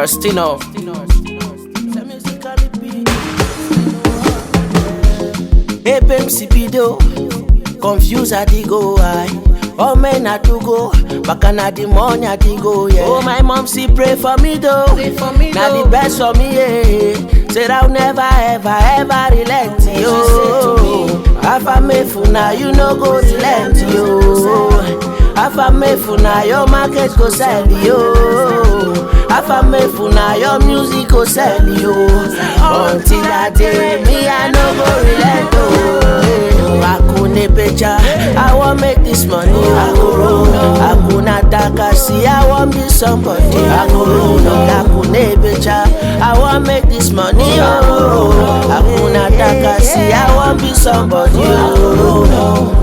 WESTINO. APMC video, confused I dey go high. All men I do go, back and at the money I dey go, yeah. Oh, my mom see pray for me though. Now the best for me, yeah. Said I'll never ever relent, yo. If I make for now, you no go relent, yo. If I make for now, your market go sell, yo. If I make for now, your music go sell, yo. Until that day, me I no go relent, oh. I couldn't picture, I want make this money. I go roll, I couldn't talk, see I want be somebody. I go roll, I couldn't picture, I want make this money. Oh, I couldn't talk, see I want be somebody. I go roll.